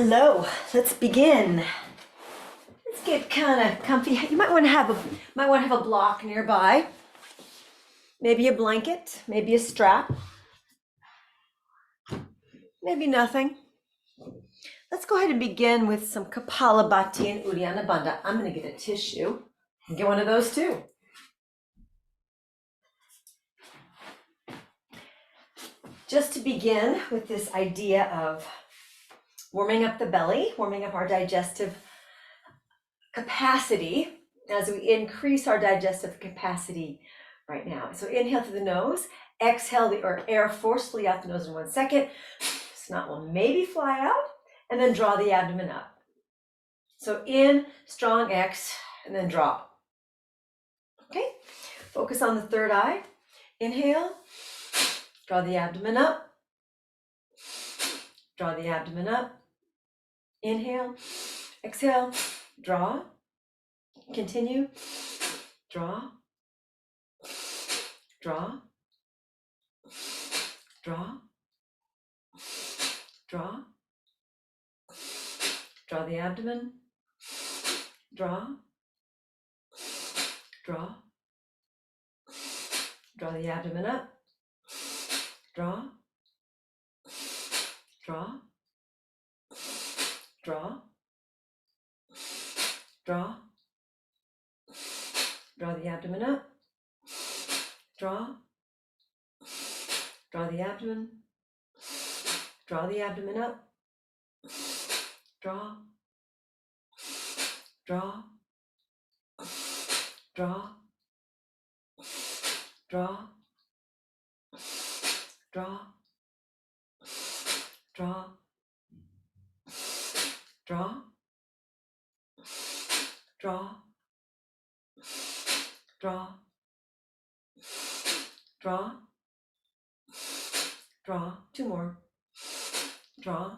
Hello, let's begin. Let's get kind of comfy. You might want to have a block nearby. Maybe a blanket, maybe a strap. Maybe nothing. Let's go ahead and begin with some Kapalabhati and Uddiyana Bandha. I'm going to get a tissue and get one of those too. Just to begin with this idea of warming up the belly, warming up our digestive capacity as we increase our digestive capacity right now. So inhale through the nose, exhale the air forcefully out the nose in 1 second. Snot will maybe fly out, and then draw the abdomen up. So in, strong X, and then drop. Okay, focus on the third eye. Inhale, draw the abdomen up. Draw the abdomen up. Inhale, exhale, draw. Continue, draw, draw, draw, draw, draw the abdomen, draw, draw, draw the abdomen up, draw, draw, draw, draw, draw the abdomen up, draw, draw the abdomen, draw the abdomen up, draw, draw, draw, draw, draw, draw, draw, draw, draw, draw, draw, two more, draw,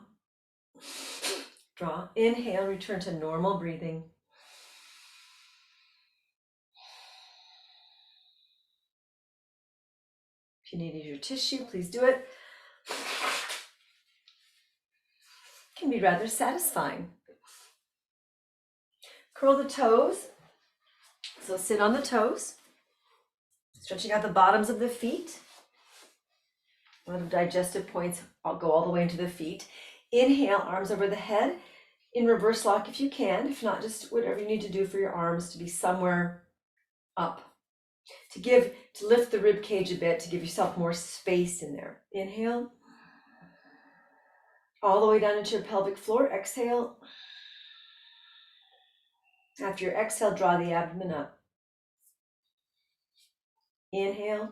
draw, inhale, return to normal breathing. If you need to use your tissue, please do it. It can be rather satisfying. Curl the toes. So sit on the toes, stretching out the bottoms of the feet. One of the digestive points, I'll go all the way into the feet. Inhale, arms over the head, in reverse lock if you can. If not, just whatever you need to do for your arms to be somewhere up. To lift the rib cage a bit, to give yourself more space in there. Inhale, all the way down into your pelvic floor. Exhale. After your exhale, draw the abdomen up. Inhale.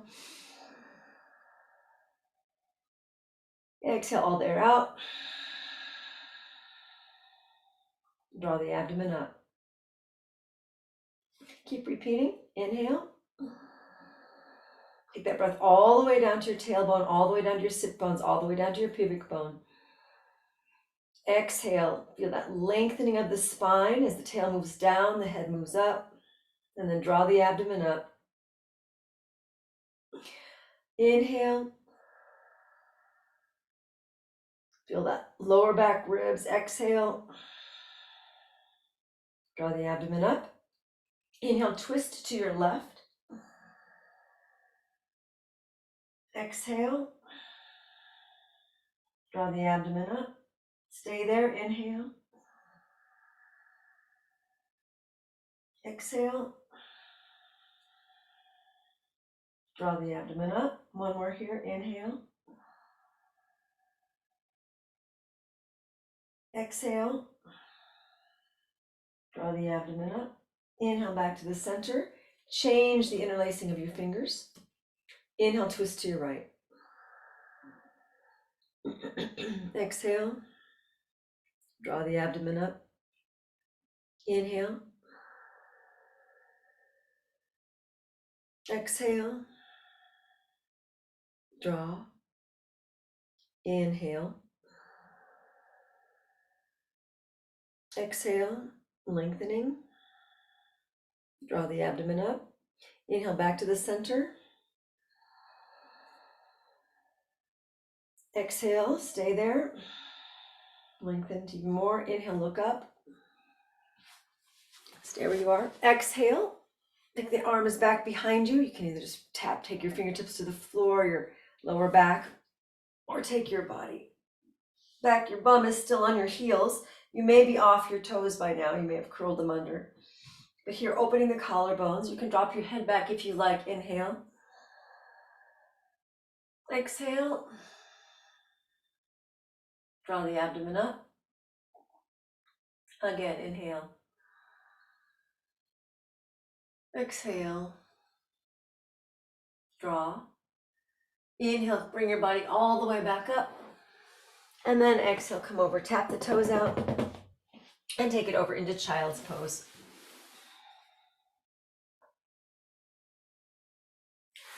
Exhale all the air out. Draw the abdomen up. Keep repeating. Inhale. Take that breath all the way down to your tailbone, all the way down to your sit bones, all the way down to your pubic bone. Exhale. Feel that lengthening of the spine as the tail moves down, the head moves up, and then draw the abdomen up. Inhale. Feel that lower back ribs. Exhale. Draw the abdomen up. Inhale, twist to your left. Exhale. Draw the abdomen up. Stay there. Inhale. Exhale. Draw the abdomen up. One more here. Inhale. Exhale. Draw the abdomen up. Inhale back to the center. Change the interlacing of your fingers. Inhale, twist to your right. Exhale. Draw the abdomen up. Inhale. Exhale. Draw. Inhale. Exhale, lengthening. Draw the abdomen up. Inhale back to the center. Exhale, stay there. Lengthen even more. Inhale, look up. Stay where you are. Exhale. Think the arm is back behind you. You can either just take your fingertips to the floor, your lower back, or take your body back. Your bum is still on your heels. You may be off your toes by now. You may have curled them under. But here, opening the collarbones. You can drop your head back if you like. Inhale. Exhale. Draw the abdomen up. Again, inhale. Exhale. Draw. Inhale, bring your body all the way back up. And then exhale, come over, tap the toes out, and take it over into child's pose.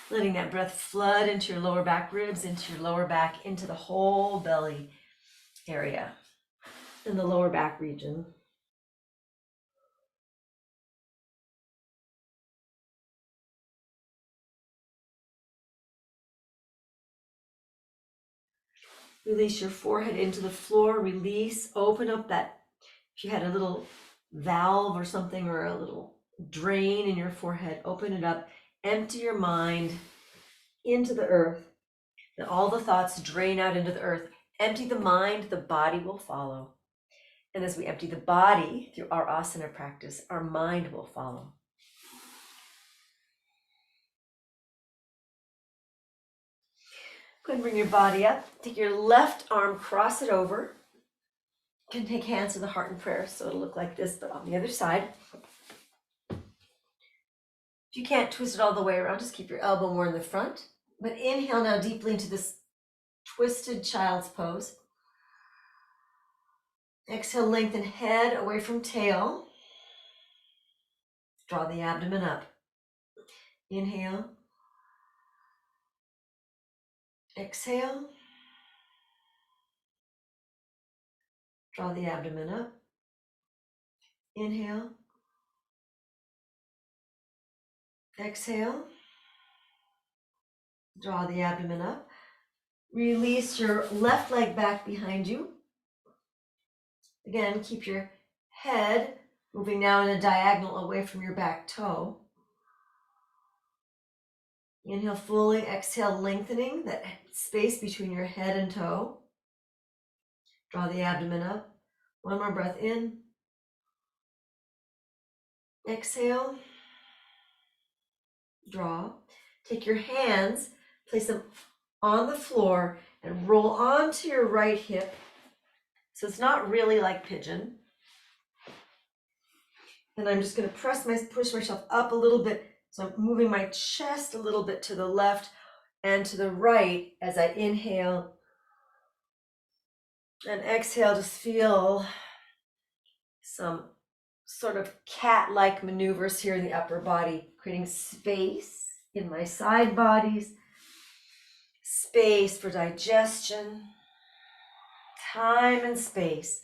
Letting that breath flood into your lower back ribs, into your lower back, into the whole belly area, in the lower back region. Release your forehead into the floor, release, open up that, if you had a little valve or something, or a little drain in your forehead, open it up, empty your mind into the earth, and all the thoughts drain out into the earth. Empty the mind, the body will follow. And as we empty the body through our asana practice, our mind will follow. Go ahead and bring your body up. Take your left arm, cross it over. You can take hands to the heart in prayer, so it'll look like this, but on the other side. If you can't twist it all the way around, just keep your elbow more in the front. But inhale now deeply into this twisted child's pose. Exhale, lengthen head away from tail. Draw the abdomen up. Inhale. Exhale. Draw the abdomen up. Inhale. Exhale. Draw the abdomen up. Release your left leg back behind you. Again, keep your head moving now in a diagonal away from your back toe. Inhale fully, exhale, lengthening that space between your head and toe. Draw the abdomen up. One more breath in. Exhale. Draw. Take your hands, place them on the floor, and roll onto your right hip. So it's not really like pigeon. And I'm just going to push myself up a little bit. So I'm moving my chest a little bit to the left and to the right as I inhale. And exhale, just feel some sort of cat-like maneuvers here in the upper body, creating space in my side bodies, space for digestion, time and space.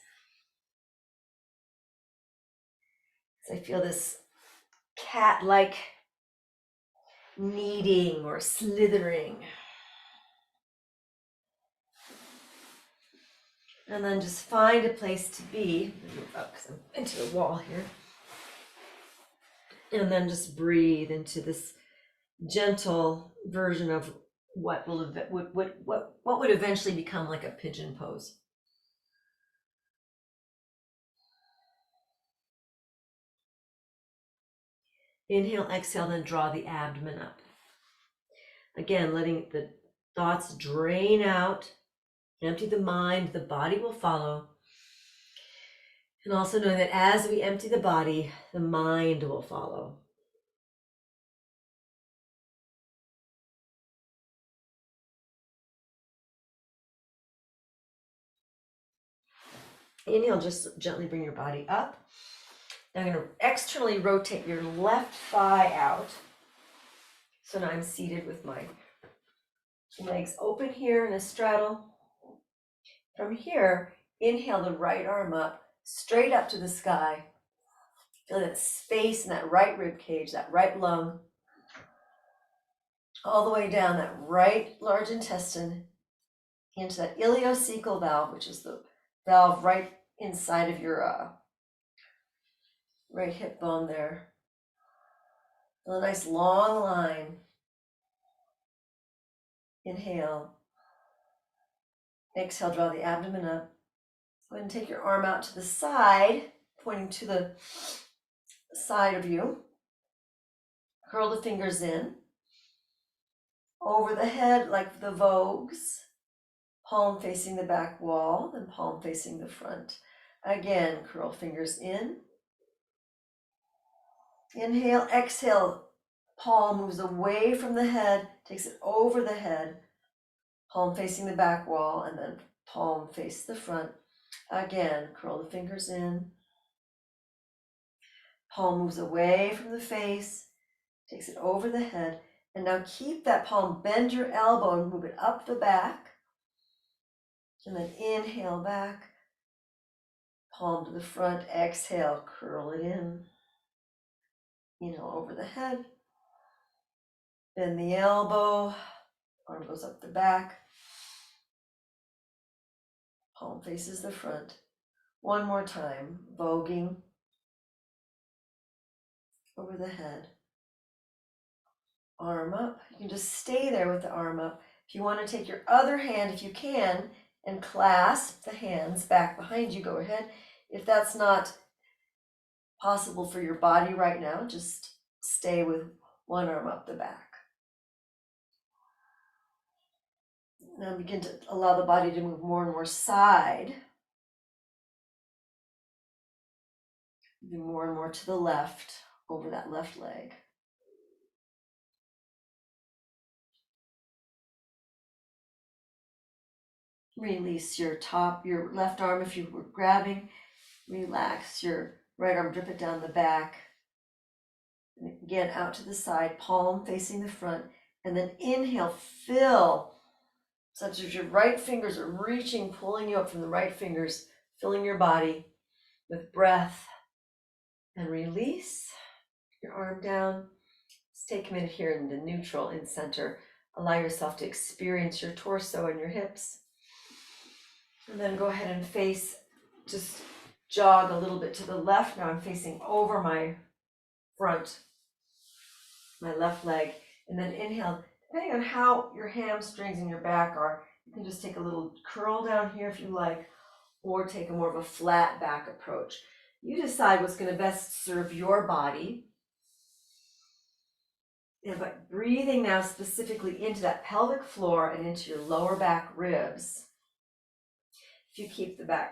So I feel this cat-like kneading or slithering. And then just find a place to be. Move up because I'm into the wall here. And then just breathe into this gentle version of what would eventually become like a pigeon pose. Inhale, exhale, then draw the abdomen up. Again, letting the thoughts drain out, empty the mind, the body will follow. And also know that as we empty the body, the mind will follow. Inhale, just gently bring your body up. Now I'm going to externally rotate your left thigh out. So now I'm seated with my legs open here in a straddle. From here, inhale the right arm up, straight up to the sky. Feel that space in that right rib cage, that right lung, all the way down that right large intestine into that ileocecal valve, which is the valve right inside of your right hip bone there. A nice long line. Inhale. Exhale, draw the abdomen up. Go ahead and take your arm out to the side, pointing to the side of you. Curl the fingers in. Over the head like the vogues. Palm facing the back wall, and palm facing the front. Again, curl fingers in. Inhale, exhale. Palm moves away from the head, takes it over the head. Palm facing the back wall, and then palm face the front. Again, curl the fingers in. Palm moves away from the face, takes it over the head. And now keep that palm, bend your elbow and move it up the back. And then inhale back, palm to the front, exhale, curl it in. Inhale over the head, bend the elbow, arm goes up the back, palm faces the front. One more time, voguing over the head, arm up. You can just stay there with the arm up. If you want to take your other hand, if you can, and clasp the hands back behind you, go ahead. If that's not possible for your body right now, just stay with one arm up the back. Now begin to allow the body to move more and more side. Moving more and more to the left, over that left leg. Release your left arm if you were grabbing. Relax your right arm, drip it down the back. And again, out to the side, palm facing the front. And then inhale, fill, such as your right fingers are reaching, pulling you up from the right fingers, filling your body with breath. And release your arm down. Let's take a minute here in the neutral, in center. Allow yourself to experience your torso and your hips. And then go ahead and face, just jog a little bit to the left. Now I'm facing over my front, my left leg. And then inhale, depending on how your hamstrings and your back are, you can just take a little curl down here if you like, or take a more of a flat back approach. You decide what's going to best serve your body. And by breathing now specifically into that pelvic floor and into your lower back ribs. If you keep the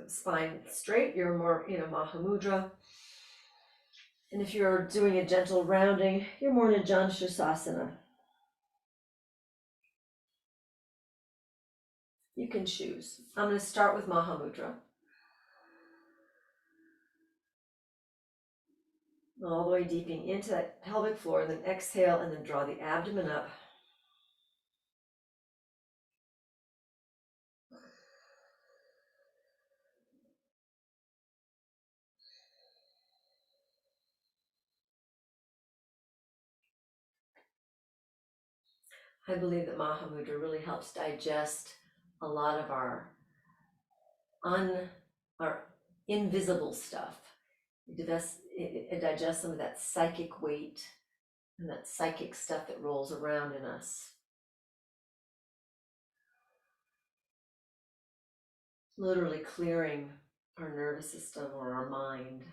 spine straight, you're more in a mahamudra. And if you're doing a gentle rounding, you're more in a janu. You can choose. I'm going to start with mahamudra. All the way deeping into that pelvic floor, and then exhale, and then draw the abdomen up. I believe that mahamudra really helps digest a lot of our invisible stuff. It digests some of that psychic weight and that psychic stuff that rolls around in us. Literally clearing our nervous system or our mind,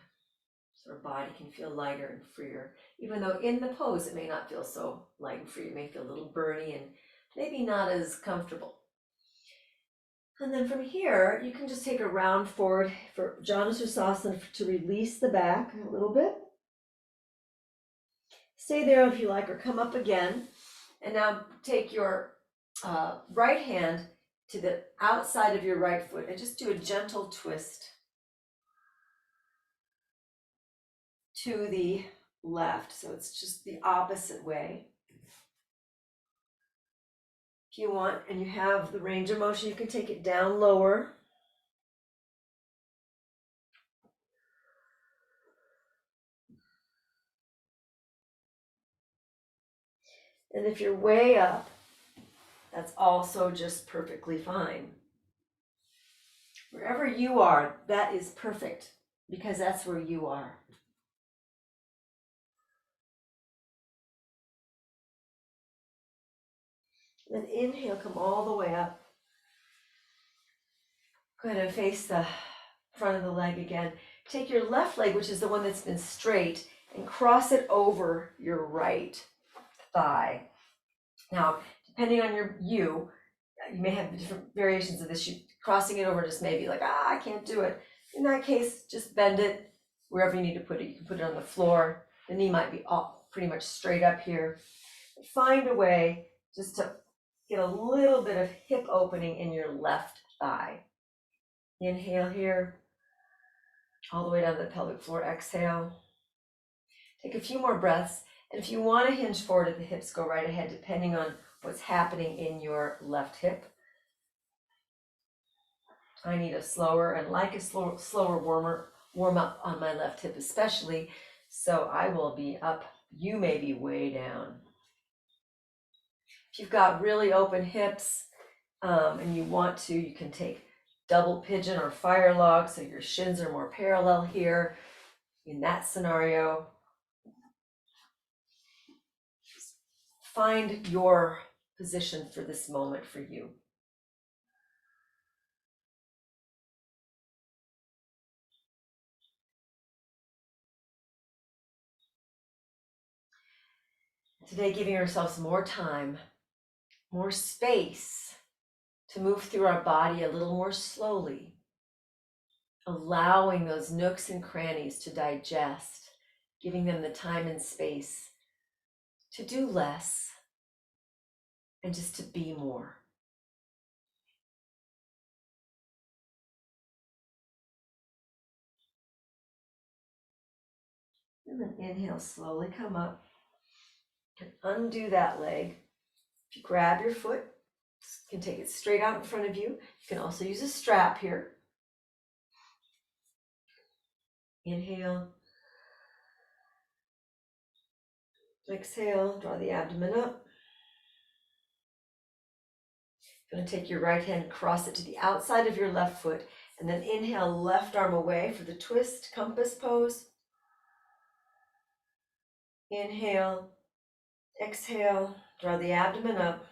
so our body can feel lighter and freer. Even though in the pose it may not feel so light and free, it may feel a little burny and maybe not as comfortable. And then from here, you can just take a round forward for janu to release the back a little bit. Stay there if you like, or come up again. And now take your right hand to the outside of your right foot and just do a gentle twist to the left. So it's just the opposite way. If you want, and you have the range of motion, you can take it down lower. And if you're way up, that's also just perfectly fine. Wherever you are, that is perfect because that's where you are. Then inhale, come all the way up. Go ahead and face the front of the leg again. Take your left leg, which is the one that's been straight, and cross it over your right thigh. Now, depending on you may have different variations of this. Crossing it over just maybe like, I can't do it. In that case, just bend it wherever you need to put it. You can put it on the floor. The knee might be pretty much straight up here. Find a way just to get a little bit of hip opening in your left thigh. Inhale here, all the way down to the pelvic floor. Exhale. Take a few more breaths. And if you want to hinge forward at the hips, go right ahead, depending on what's happening in your left hip. I need a slower and like a slower warm up on my left hip especially. So I will be up. You may be way down. If you've got really open hips and you want to, you can take double pigeon or fire log so your shins are more parallel here. In that scenario, find your position for this moment for you. Today, giving ourselves more time, more space to move through our body a little more slowly, allowing those nooks and crannies to digest, giving them the time and space to do less and just to be more. And then inhale, slowly come up and undo that leg. If you grab your foot, you can take it straight out in front of you. You can also use a strap here. Inhale. Exhale, draw the abdomen up. You're going to take your right hand, cross it to the outside of your left foot, and then inhale, left arm away for the twist compass pose. Inhale, exhale, draw the abdomen up.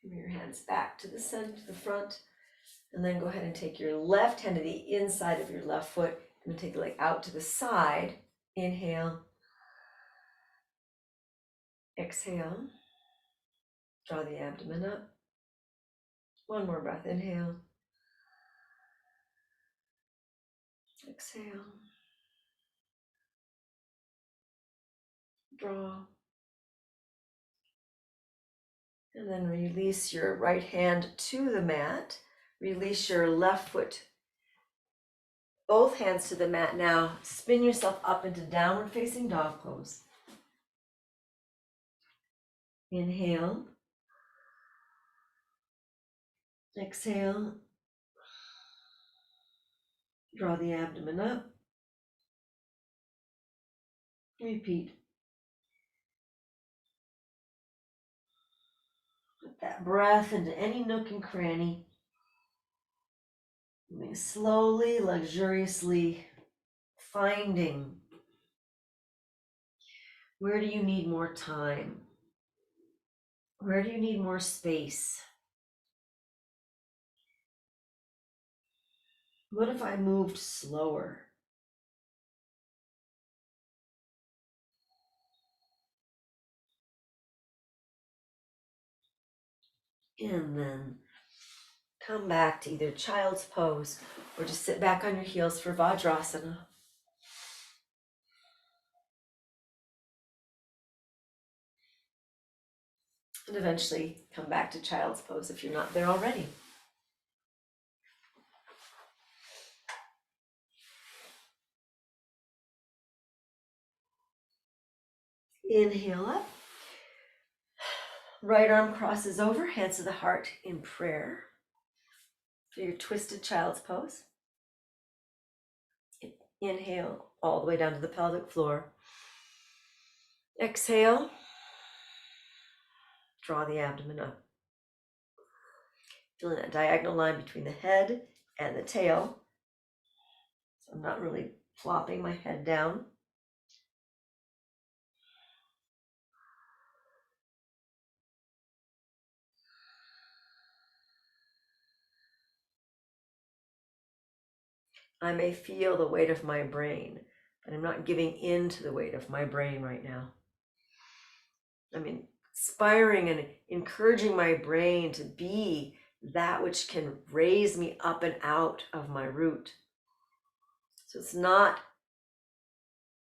Bring your hands back to the center, to the front, and then go ahead and take your left hand to the inside of your left foot and take the leg out to the side. Inhale, exhale, draw the abdomen up. One more breath, inhale, exhale, draw, and then release your right hand to the mat. Release your left foot, both hands to the mat now. Spin yourself up into downward facing dog pose. Inhale, exhale, draw the abdomen up. Repeat. Put that breath into any nook and cranny. Moving slowly, luxuriously, finding where do you need more time? Where do you need more space? What if I moved slower? And then come back to either child's pose or just sit back on your heels for Vajrasana. And eventually come back to child's pose if you're not there already. Inhale up. Right arm crosses over, hands to the heart in prayer for your twisted child's pose. Inhale all the way down to the pelvic floor. Exhale, draw the abdomen up. Feeling that diagonal line between the head and the tail. So I'm not really flopping my head down. I may feel the weight of my brain, but I'm not giving in to the weight of my brain right now. I'm inspiring and encouraging my brain to be that which can raise me up and out of my root. So it's not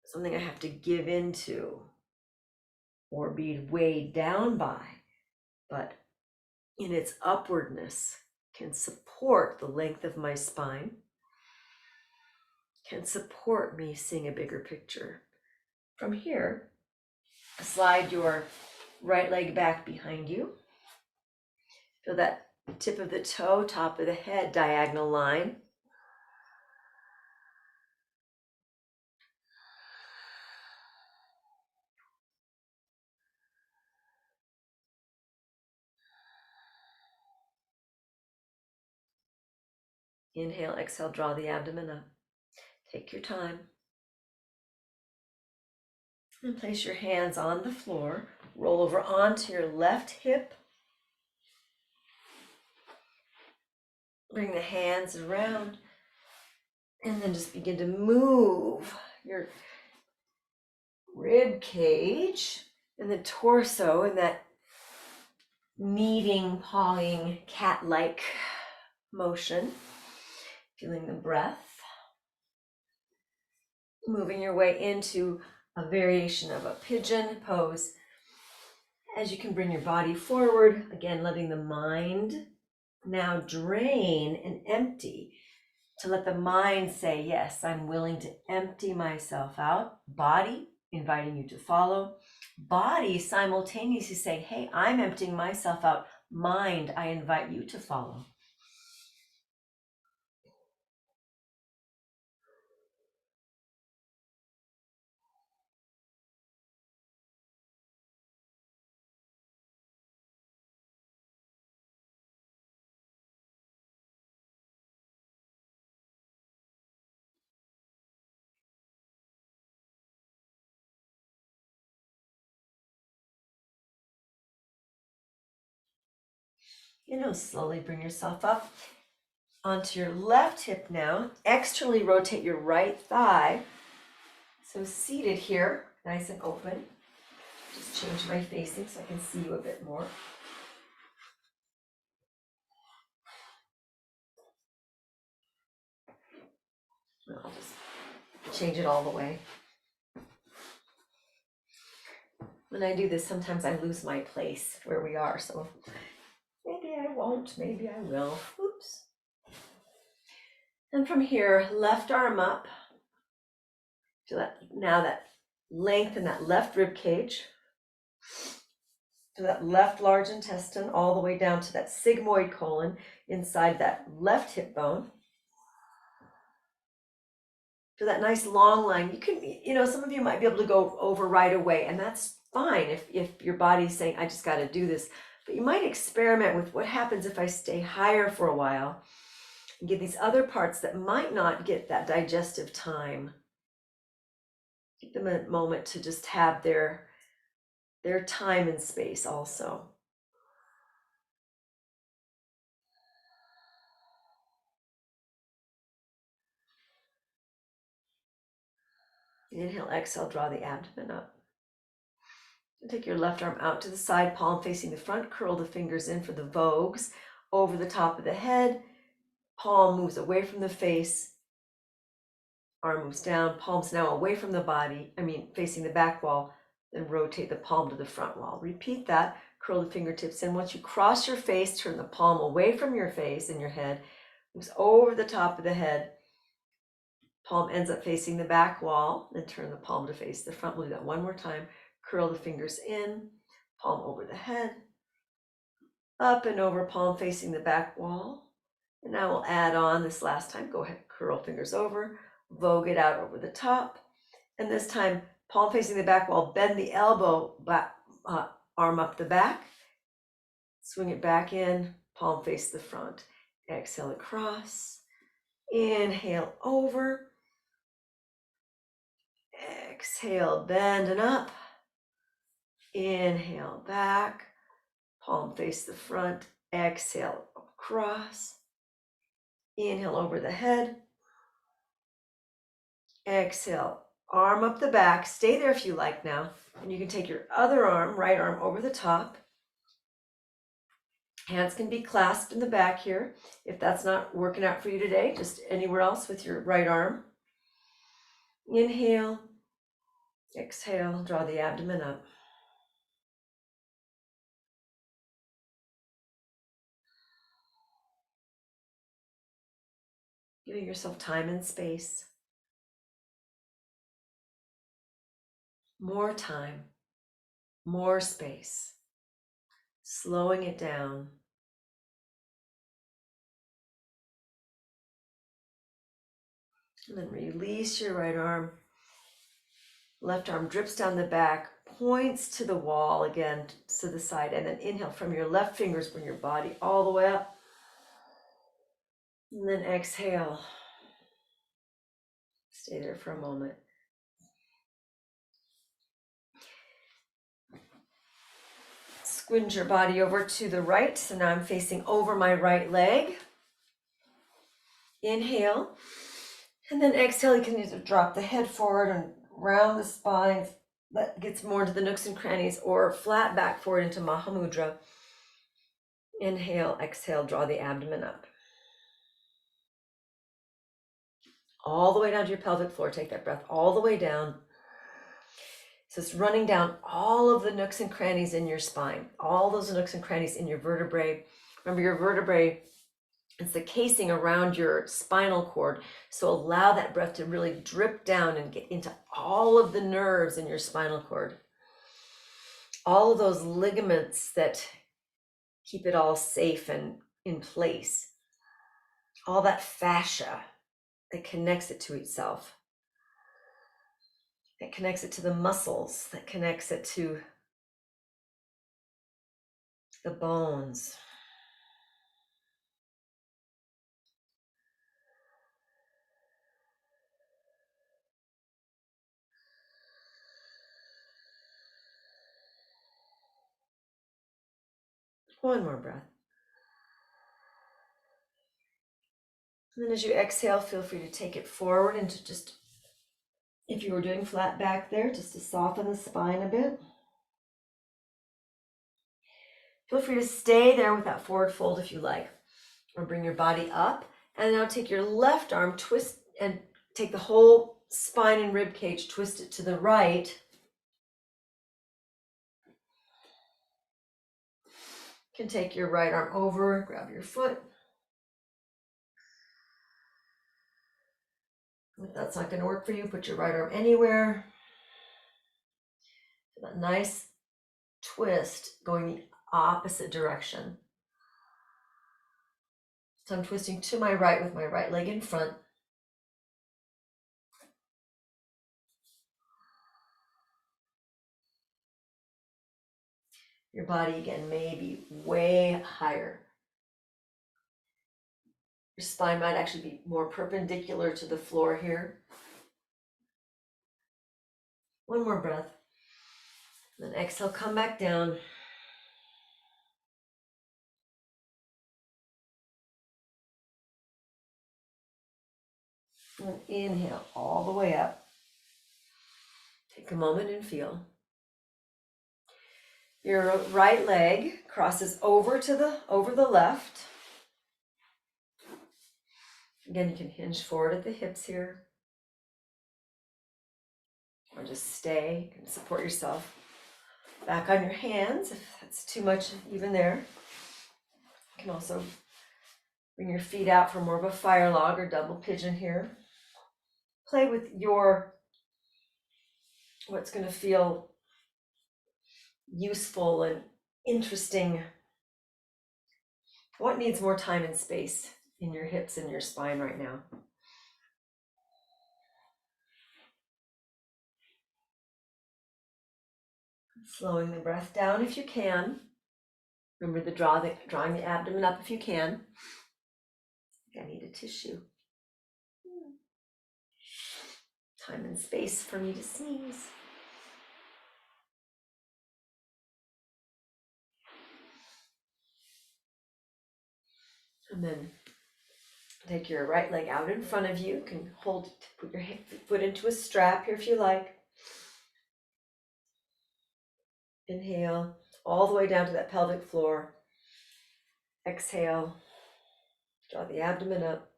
something I have to give into or be weighed down by, but in its upwardness can support the length of my spine, can support me seeing a bigger picture. From here, slide your right leg back behind you. Feel that tip of the toe, top of the head, diagonal line. Inhale, exhale, draw the abdomen up. Take your time. And place your hands on the floor. Roll over onto your left hip. Bring the hands around. And then just begin to move your rib cage and the torso in that kneading, pawing, cat-like motion. Feeling the breath. Moving your way into a variation of a pigeon pose. As you can bring your body forward, again, letting the mind now drain and empty, to let the mind say, yes, I'm willing to empty myself out. Body inviting you to follow. Body simultaneously saying, hey, I'm emptying myself out. Mind, I invite you to follow. Slowly bring yourself up onto your left hip now. Externally rotate your right thigh. So seated here, nice and open. Just change my facing so I can see you a bit more. I'll just change it all the way. When I do this, sometimes I lose my place where we are, so maybe I won't, maybe I will. Oops. And from here, left arm up. Feel that now, that length in that left rib cage. To that left large intestine, all the way down to that sigmoid colon inside that left hip bone. To that nice long line. You can, some of you might be able to go over right away, and that's fine if your body's saying, I just got to do this. But you might experiment with what happens if I stay higher for a while and get these other parts that might not get that digestive time. Give them a moment to just have their time and space also. Inhale, exhale, draw the abdomen up. And take your left arm out to the side, palm facing the front, curl the fingers in for the vogues, over the top of the head. Palm moves away from the face, arm moves down, palms now away from the body, facing the back wall, then rotate the palm to the front wall. Repeat that, curl the fingertips in. Once you cross your face, turn the palm away from your face and your head, moves over the top of the head. Palm ends up facing the back wall, then turn the palm to face the front. We'll do that one more time. Curl the fingers in, palm over the head, up and over, palm facing the back wall. And now we'll add on this last time. Go ahead, curl fingers over, vogue it out over the top. And this time, palm facing the back wall, bend the elbow back, arm up the back, swing it back in, palm face the front. Exhale across, inhale over, exhale, bend and up, inhale back, palm face the front, exhale across, inhale over the head, exhale, arm up the back, stay there if you like now, and you can take your other arm, right arm over the top. Hands can be clasped in the back here. If that's not working out for you today, just anywhere else with your right arm. Inhale, exhale, draw the abdomen up. Giving yourself time and space. More time, more space. Slowing it down. And then release your right arm. Left arm drips down the back, points to the wall again, to the side, and then inhale from your left fingers, bring your body all the way up. And then exhale. Stay there for a moment. Squinch your body over to the right. So now I'm facing over my right leg. Inhale. And then exhale, you can either drop the head forward and round the spine. That gets more into the nooks and crannies, or flat back forward into mahamudra. Inhale, exhale, draw the abdomen up. All the way down to your pelvic floor. Take that breath all the way down. So it's running down all of the nooks and crannies in your spine, all those nooks and crannies in your vertebrae. Remember, your vertebrae, it's the casing around your spinal cord. So allow that breath to really drip down and get into all of the nerves in your spinal cord. All of those ligaments that keep it all safe and in place. All that fascia that connects it to itself. That connects it to the muscles, that connects it to the bones. One more breath. And then as you exhale, feel free to take it forward into just, if you were doing flat back there, just to soften the spine a bit. Feel free to stay there with that forward fold if you like, or bring your body up. And now take your left arm, twist, and take the whole spine and rib cage, twist it to the right. You can take your right arm over, grab your foot. If that's not going to work for you, put your right arm anywhere. That nice twist going the opposite direction. So I'm twisting to my right with my right leg in front. Your body again may be way higher. Your spine might actually be more perpendicular to the floor here. One more breath. Then exhale, come back down. And inhale all the way up. Take a moment and feel. Your right leg crosses over the left. Again, you can hinge forward at the hips here. Or just stay, you can support yourself back on your hands if that's too much even there. You can also bring your feet out for more of a fire log or double pigeon here. Play with what's going to feel useful and interesting. What needs more time and space in your hips and your spine right now? Slowing the breath down if you can. Remember to drawing the abdomen up if you can. I need a tissue. Time and space for me to sneeze. And then take your right leg out in front of you. You can put your foot into a strap here if you like. Inhale all the way down to that pelvic floor. Exhale, draw the abdomen up.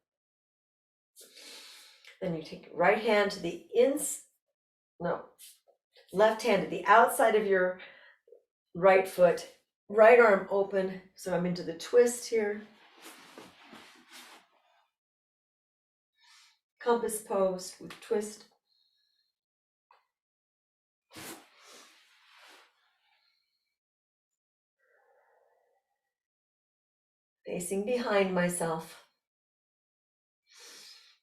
Then you take your right hand to the left hand to the outside of your right foot, right arm open. So I'm into the twist here. Compass pose with twist. Facing behind myself.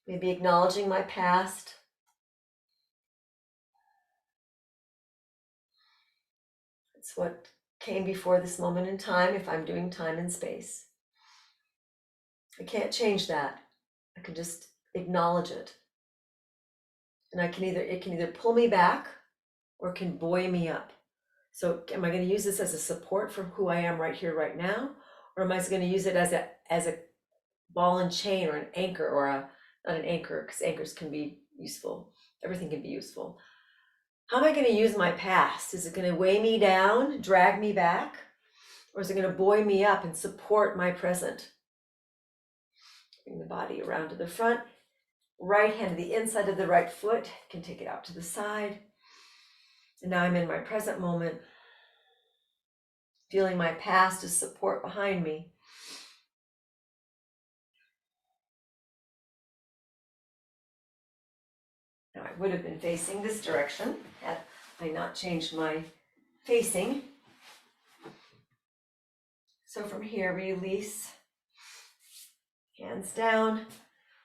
Maybe acknowledging my past. It's what came before this moment in time if I'm doing time and space. I can't change that. I can just acknowledge it. And it can either pull me back or can buoy me up. So am I going to use this as a support for who I am right here, right now? Or am I going to use it as a ball and chain or an anchor or not an anchor, because anchors can be useful. Everything can be useful. How am I going to use my past? Is it going to weigh me down, drag me back? Or is it going to buoy me up and support my present? Bring the body around to the front. Right hand to the inside of the right foot. You can take it out to the side. And now I'm in my present moment. Feeling my past as support behind me. Now I would have been facing this direction had I not changed my facing. So from here, release, hands down,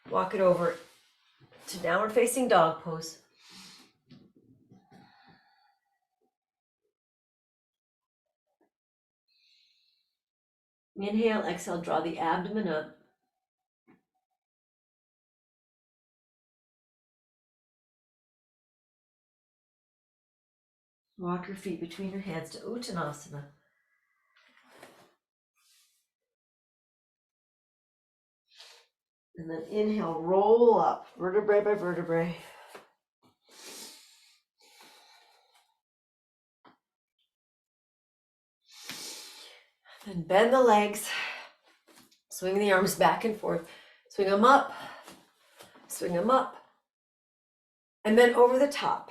walk it over to downward facing dog pose. Inhale, exhale, draw the abdomen up. Walk your feet between your hands to Uttanasana. And then inhale, roll up, vertebrae by vertebrae. Then bend the legs, swing the arms back and forth. Swing them up, and then over the top.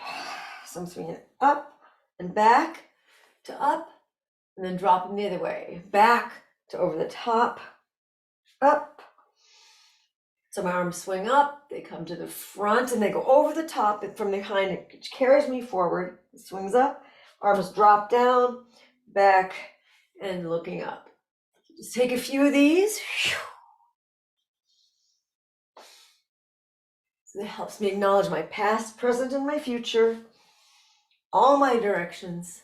So I'm swinging it up and back to up, and then drop them the other way. Back to over the top, up. So my arms swing up, they come to the front, and they go over the top and from behind. It carries me forward. It swings up, arms drop down, back, and looking up. Just take a few of these. So that helps me acknowledge my past, present, and my future. All my directions.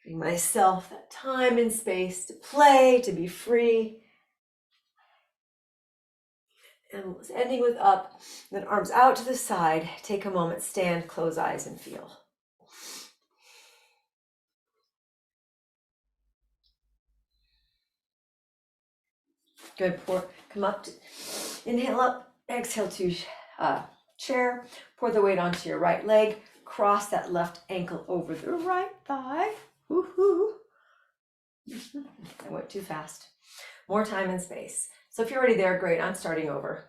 Giving myself that time and space to play, to be free. And ending with up, then arms out to the side. Take a moment, stand, close eyes, and feel. Good, come up, inhale up, exhale to chair, pour the weight onto your right leg, cross that left ankle over the right thigh. Woohoo! I went too fast. More time and space. So if you're already there, great, I'm starting over.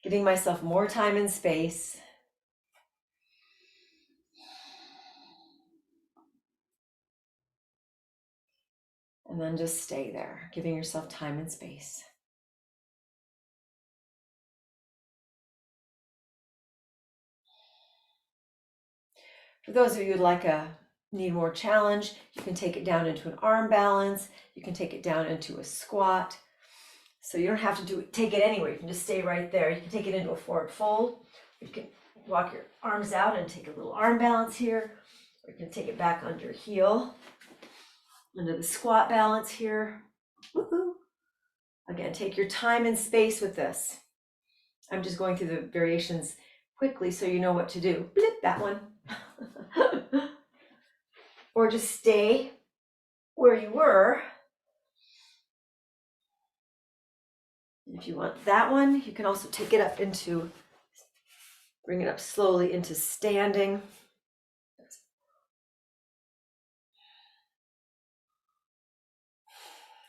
Giving myself more time and space. And then just stay there, giving yourself time and space. For those of you who need more challenge, you can take it down into an arm balance. You can take it down into a squat. So you don't have to take it anywhere. You can just stay right there. You can take it into a forward fold. You can walk your arms out and take a little arm balance here. Or you can take it back under your heel, under the squat balance here. Woo-hoo. Again, take your time and space with this. I'm just going through the variations quickly so you know what to do. Blip, that one. Or just stay where you were. If you want that one, you can also take it up into, bring it up slowly into standing.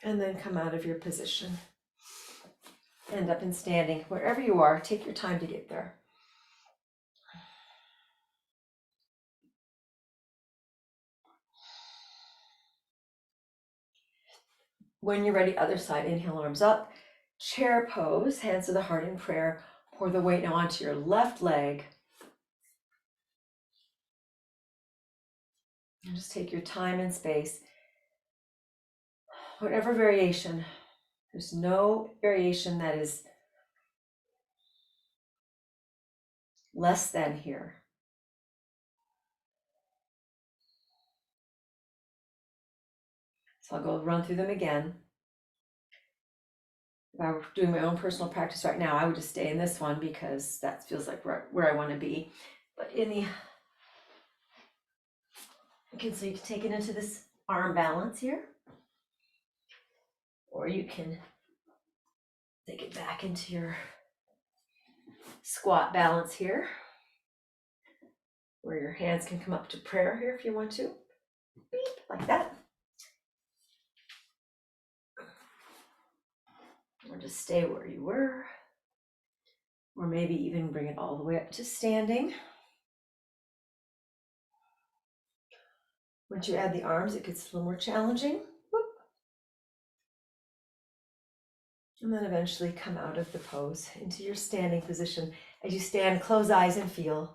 And then come out of your position. End up in standing. Wherever you are, take your time to get there. When you're ready, other side, inhale, arms up. Chair pose, hands to the heart in prayer. Pour the weight now onto your left leg. And just take your time and space. Whatever variation, there's no variation that is less than here. So I'll go run through them again. If I were doing my own personal practice right now, I would just stay in this one because that feels like where I want to be. But in the, okay, so you can take it into this arm balance here, or you can take it back into your squat balance here, where your hands can come up to prayer here if you want to, beep, like that. Or just stay where you were, or maybe even bring it all the way up to standing. Once you add the arms, it gets a little more challenging. Whoop. And then eventually come out of the pose into your standing position. As you stand, close eyes and feel.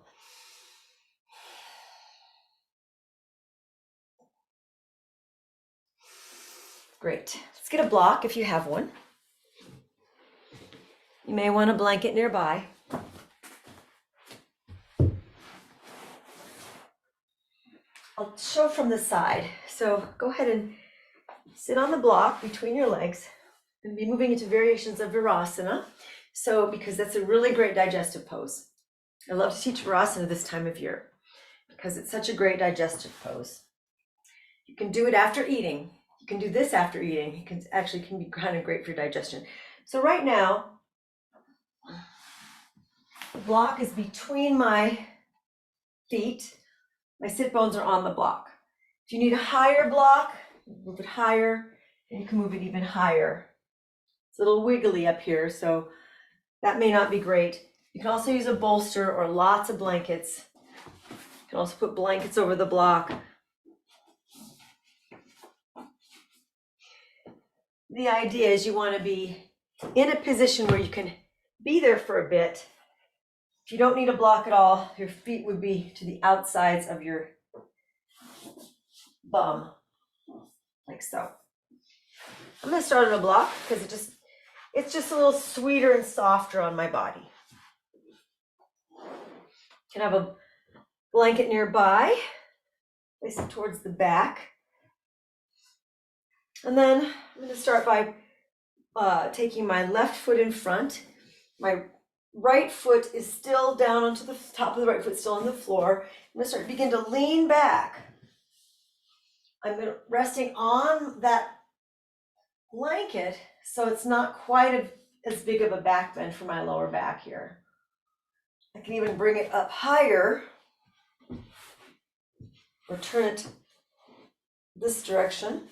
Great. Let's get a block if you have one. You may want a blanket nearby. I'll show from the side. So go ahead and sit on the block between your legs and be moving into variations of virasana. So because that's a really great digestive pose. I love to teach virasana this time of year because it's such a great digestive pose. You can do it after eating. You can do this after eating. It can be kind of great for digestion. So right now, the block is between my feet. My sit bones are on the block. If you need a higher block, move it higher, and you can move it even higher. It's a little wiggly up here, so that may not be great. You can also use a bolster or lots of blankets. You can also put blankets over the block. The idea is you want to be in a position where you can be there for a bit. If you don't need a block at all, your feet would be to the outsides of your bum, like so. I'm going to start on a block because it's just a little sweeter and softer on my body. You can have a blanket nearby, place it towards the back. And then I'm going to start by taking my left foot in front. My right foot is still down onto the top of the right foot, still on the floor. I'm going to begin to lean back. I'm resting on that blanket, so it's not quite as big of a back bend for my lower back here. I can even bring it up higher or turn it this direction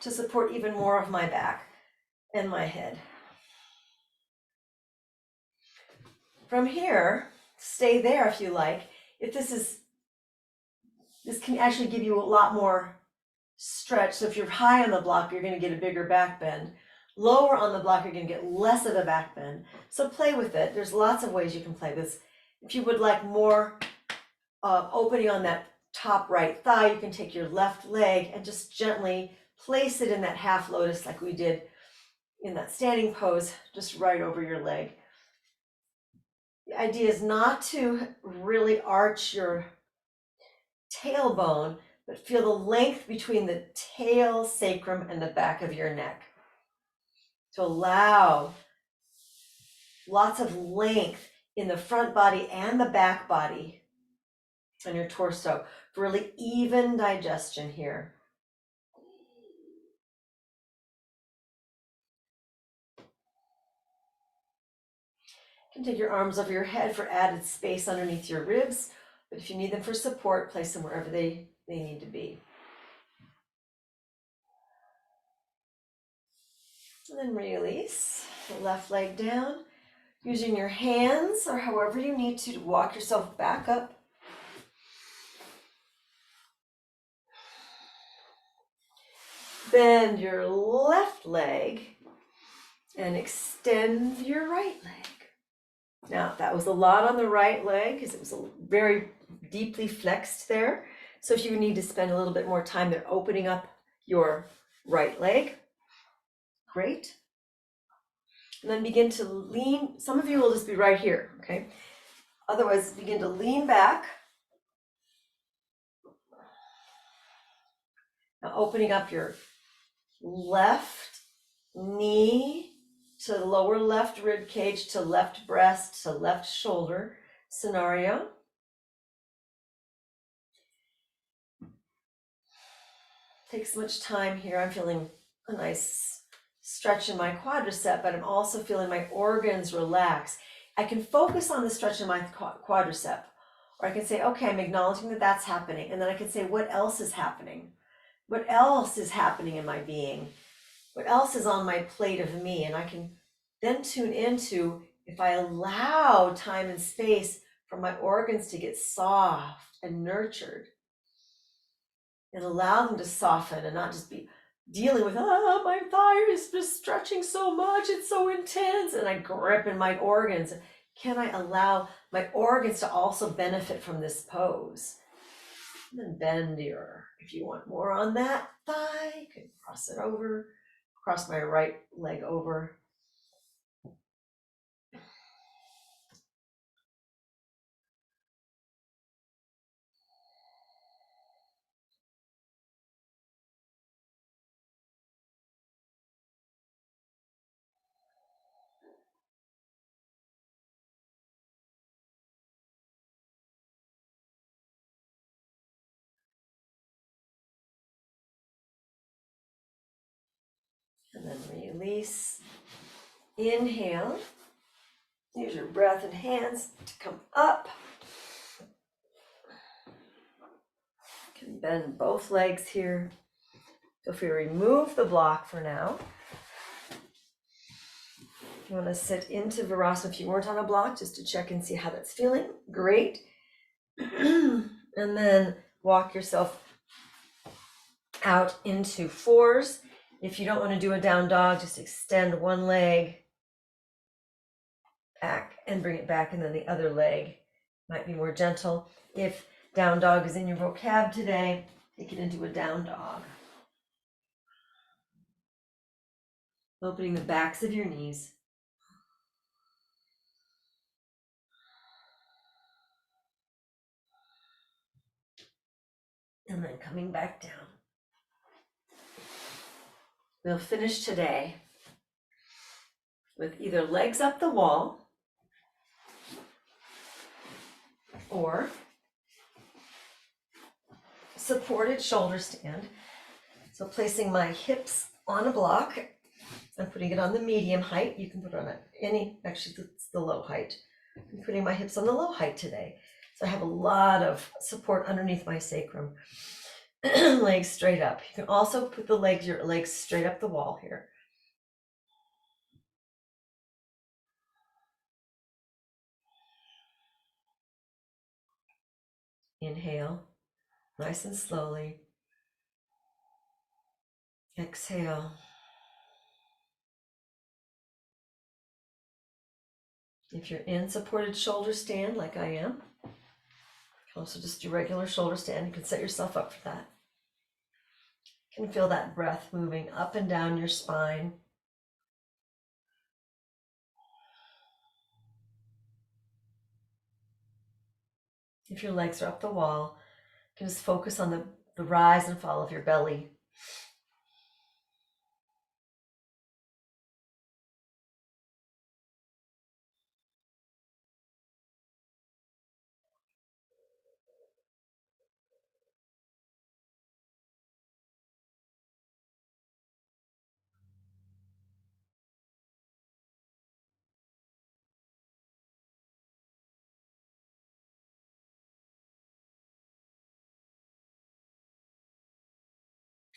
to support even more of my back and my head. From here, stay there if you like. If this can actually give you a lot more stretch. So if you're high on the block, you're going to get a bigger back bend. Lower on the block, you're going to get less of a back bend. So play with it. There's lots of ways you can play this. If you would like more opening on that top right thigh, you can take your left leg and just gently place it in that half lotus like we did in that standing pose, just right over your leg. The idea is not to really arch your tailbone, but feel the length between the tail, sacrum, and the back of your neck. To allow lots of length in the front body and the back body on your torso for really even digestion here. You can take your arms over your head for added space underneath your ribs, but if you need them for support, place them wherever they need to be. And then release the left leg down, using your hands or however you need to walk yourself back up. Bend your left leg and extend your right leg. Now, that was a lot on the right leg because it was very deeply flexed there. So if you need to spend a little bit more time there opening up your right leg, great. And then begin to lean. Some of you will just be right here, okay? Otherwise, begin to lean back. Now opening up your left knee to the lower left rib cage, to left breast, to left shoulder scenario. Takes much time here. I'm feeling a nice stretch in my quadricep, but I'm also feeling my organs relax. I can focus on the stretch in my quadricep, or I can say, okay, I'm acknowledging that that's happening. And then I can say, what else is happening? What else is happening in my being? What else is on my plate of me? And I can then tune into, if I allow time and space for my organs to get soft and nurtured, and allow them to soften and not just be dealing with, my thigh is just stretching so much, it's so intense, and I grip in my organs. Can I allow my organs to also benefit from this pose? And then bend if you want more on that thigh, you can cross it over, cross my right leg over. And then release. Inhale. Use your breath and hands to come up. You can bend both legs here. Feel free to remove the block for now. If you want to sit into virasana, if you weren't on a block, just to check and see how that's feeling, great. And then walk yourself out into fours. If you don't want to do a down dog, just extend one leg back and bring it back, and then the other leg might be more gentle. If down dog is in your vocab today, take it into a down dog. Opening the backs of your knees. And then coming back down. We'll finish today with either legs up the wall or supported shoulder stand. So placing my hips on a block and putting it on the medium height. You can put it on actually it's the low height. I'm putting my hips on the low height today. So I have a lot of support underneath my sacrum. Legs straight up. You can also put your legs straight up the wall here. Inhale, nice and slowly. Exhale. If you're in supported shoulder stand like I am, you can also just do regular shoulder stand. You can set yourself up for that. You can feel that breath moving up and down your spine. If your legs are up the wall, you can just focus on the rise and fall of your belly.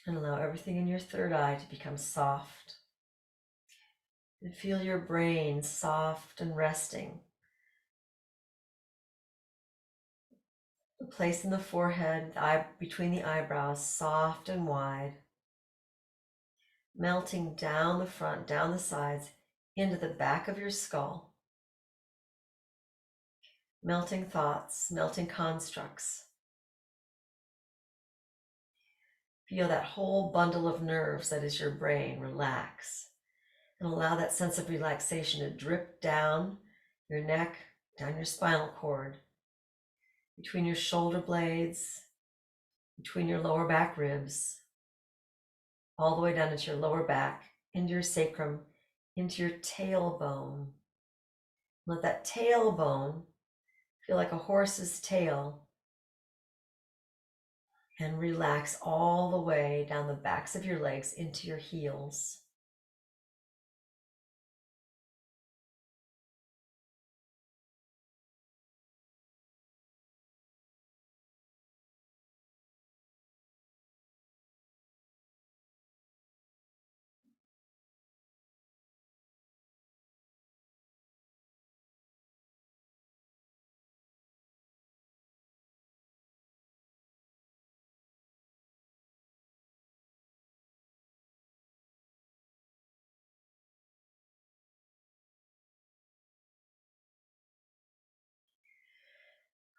And allow everything in your third eye to become soft. And feel your brain soft and resting. The place in the forehead, between the eyebrows, soft and wide. Melting down the front, down the sides, into the back of your skull. Melting thoughts, melting constructs. Feel that whole bundle of nerves that is your brain relax. And allow that sense of relaxation to drip down your neck, down your spinal cord, between your shoulder blades, between your lower back ribs, all the way down into your lower back, into your sacrum, into your tailbone. Let that tailbone feel like a horse's tail and relax all the way down the backs of your legs into your heels.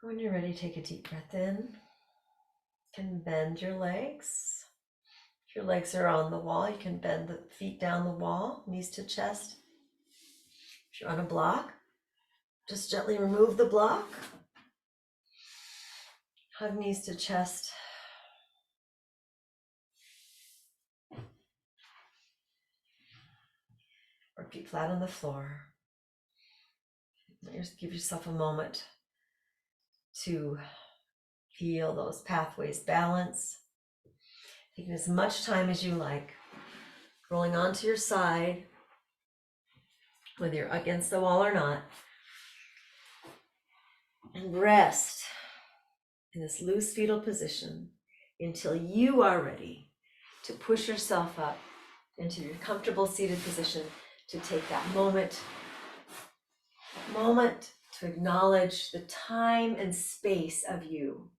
When you're ready, take a deep breath in. You can bend your legs. If your legs are on the wall, you can bend the feet down the wall, knees to chest. If you're on a block, just gently remove the block. Hug knees to chest. Or feet flat on the floor. Just give yourself a moment to feel those pathways balance. Taking as much time as you like. Rolling onto your side, whether you're against the wall or not. And rest in this loose fetal position until you are ready to push yourself up into your comfortable seated position, to take that moment to acknowledge the time and space of you,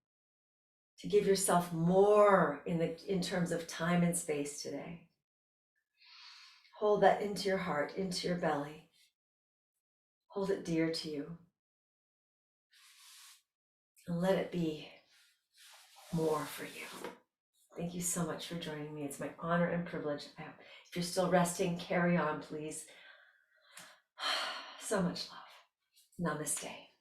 to give yourself more in terms of time and space today. Hold that into your heart, into your belly. Hold it dear to you. And let it be more for you. Thank you so much for joining me. It's my honor and privilege. If you're still resting, carry on, please. So much love. Namaste.